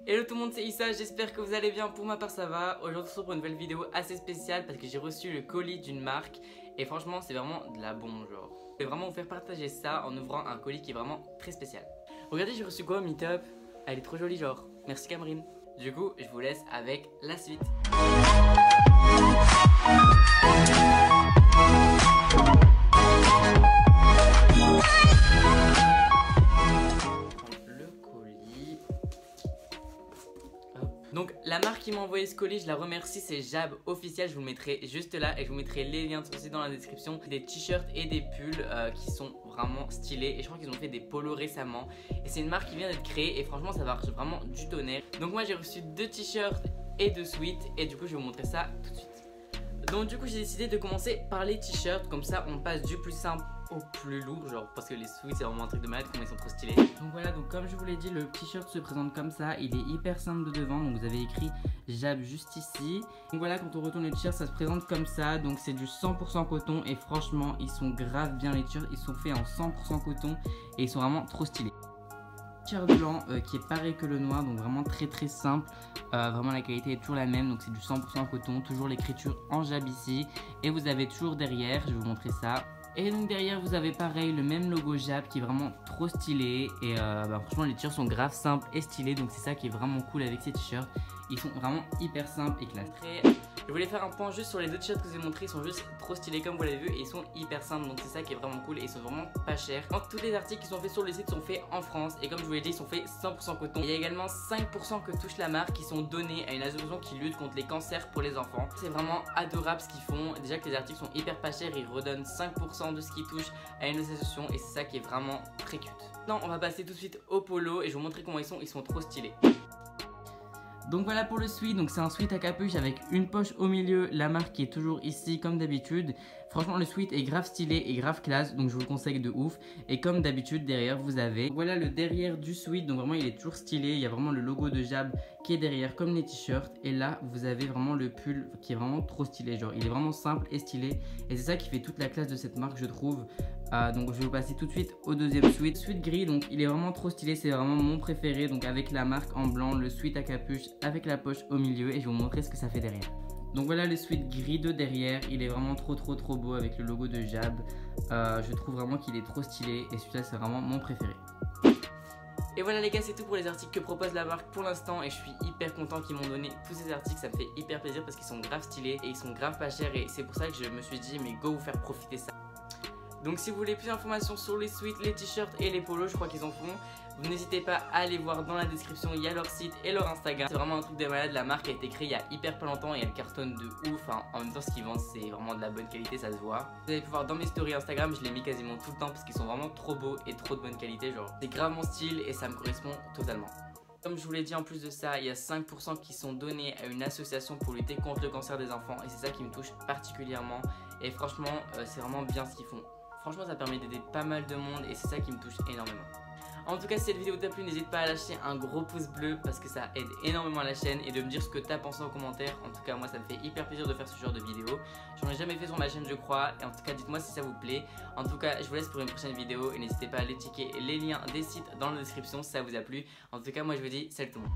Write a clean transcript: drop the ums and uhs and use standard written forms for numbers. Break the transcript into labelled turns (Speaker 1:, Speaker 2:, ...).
Speaker 1: Hello tout le monde, c'est Issa, j'espère que vous allez bien. Pour ma part ça va. Aujourd'hui on se retrouve pour une nouvelle vidéo assez spéciale parce que j'ai reçu le colis d'une marque et franchement c'est vraiment de la bombe genre. Je vais vraiment vous faire partager ça en ouvrant un colis qui est vraiment très spécial. Regardez, j'ai reçu quoi au meet-up. Elle est trop jolie genre, merci Camerine. Du coup je vous laisse avec la suite. Donc la marque qui m'a envoyé ce colis, je la remercie, c'est Jab officiel, je vous le mettrai juste là et je vous mettrai les liens aussi dans la description. Des t-shirts et des pulls qui sont vraiment stylés et je crois qu'ils ont fait des polos récemment. Et c'est une marque qui vient d'être créée et franchement ça marche vraiment du tonnerre. Donc moi j'ai reçu 2 t-shirts et 2 sweats et du coup je vais vous montrer ça tout de suite. Donc du coup j'ai décidé de commencer par les t-shirts, comme ça on passe du plus simple au plus lourd, genre parce que les sweats c'est vraiment un truc de malade, comme ils sont trop stylés. Donc voilà, donc comme je vous l'ai dit, le t-shirt se présente comme ça, il est hyper simple de devant, donc vous avez écrit Jab juste ici. Donc voilà, quand on retourne le t-shirt ça se présente comme ça, donc c'est du 100% coton et franchement ils sont grave bien les t-shirts, ils sont faits en 100% coton et ils sont vraiment trop stylés. T-shirt blanc qui est pareil que le noir, donc vraiment très simple, vraiment la qualité est toujours la même, donc c'est du 100% coton, toujours l'écriture en Jab ici et vous avez toujours derrière, je vais vous montrer ça. Et donc derrière vous avez pareil le même logo Jab qui est vraiment trop stylé et franchement les t-shirts sont grave simples et stylés, donc c'est ça qui est vraiment cool avec ces t-shirts, ils sont vraiment hyper simples et classe. Je voulais faire un point juste sur les 2 t-shirts que je vous ai montrés, ils sont juste trop stylés comme vous l'avez vu et ils sont hyper simples, donc c'est ça qui est vraiment cool et ils sont vraiment pas chers. Donc tous les articles qui sont faits sur le site sont faits en France et comme je vous l'ai dit ils sont faits 100% coton. Il y a également 5% que touche la marque qui sont donnés à une association qui lutte contre les cancers pour les enfants. C'est vraiment adorable ce qu'ils font, déjà que les articles sont hyper pas chers, ils redonnent 5% de ce qu'ils touchent à une association et c'est ça qui est vraiment très cute. Maintenant on va passer tout de suite au polo et je vais vous montrer comment ils sont trop stylés. Donc voilà pour le sweat, donc c'est un sweat à capuche avec une poche au milieu, la marque qui est toujours ici comme d'habitude. Franchement le sweat est grave stylé et grave classe, donc je vous le conseille de ouf. Et comme d'habitude derrière vous avez, voilà le derrière du sweat, donc vraiment il est toujours stylé. Il y a vraiment le logo de Jab qui est derrière comme les t-shirts. Et là vous avez vraiment le pull qui est vraiment trop stylé, genre il est vraiment simple et stylé. Et c'est ça qui fait toute la classe de cette marque je trouve. Donc je vais vous passer tout de suite au deuxième sweat. Sweat gris, donc il est vraiment trop stylé, c'est vraiment mon préféré. Donc avec la marque en blanc, le sweat à capuche avec la poche au milieu et je vais vous montrer ce que ça fait derrière. Donc voilà le sweat gris de derrière, il est vraiment trop beau avec le logo de Jab. Je trouve vraiment qu'il est trop stylé et celui-là c'est vraiment mon préféré. Et voilà les gars, c'est tout pour les articles que propose la marque pour l'instant et je suis hyper content qu'ils m'ont donné tous ces articles, ça me fait hyper plaisir parce qu'ils sont grave stylés et ils sont grave pas chers et c'est pour ça que je me suis dit mais go vous faire profiter ça. Donc si vous voulez plus d'informations sur les sweats, les t-shirts et les polos, je crois qu'ils en font, vous n'hésitez pas à aller voir dans la description, il y a leur site et leur Instagram. C'est vraiment un truc de malade, la marque a été créée il y a hyper pas longtemps et elle cartonne de ouf, hein. En même temps ce qu'ils vendent c'est vraiment de la bonne qualité, ça se voit. Vous allez pouvoir voir dans mes stories Instagram, je les mis quasiment tout le temps parce qu'ils sont vraiment trop beaux et trop de bonne qualité, genre c'est grave mon style et ça me correspond totalement. Comme je vous l'ai dit, en plus de ça, il y a 5% qui sont donnés à une association pour lutter contre le cancer des enfants et c'est ça qui me touche particulièrement et franchement c'est vraiment bien ce qu'ils font. Franchement ça permet d'aider pas mal de monde et c'est ça qui me touche énormément. En tout cas si cette vidéo t'a plu, n'hésite pas à lâcher un gros pouce bleu parce que ça aide énormément la chaîne et de me dire ce que t'as pensé en commentaire. En tout cas moi ça me fait hyper plaisir de faire ce genre de vidéo. J'en ai jamais fait sur ma chaîne je crois et en tout cas dites-moi si ça vous plaît. En tout cas je vous laisse pour une prochaine vidéo et n'hésitez pas à aller checker les liens des sites dans la description si ça vous a plu. En tout cas moi je vous dis salut tout le monde.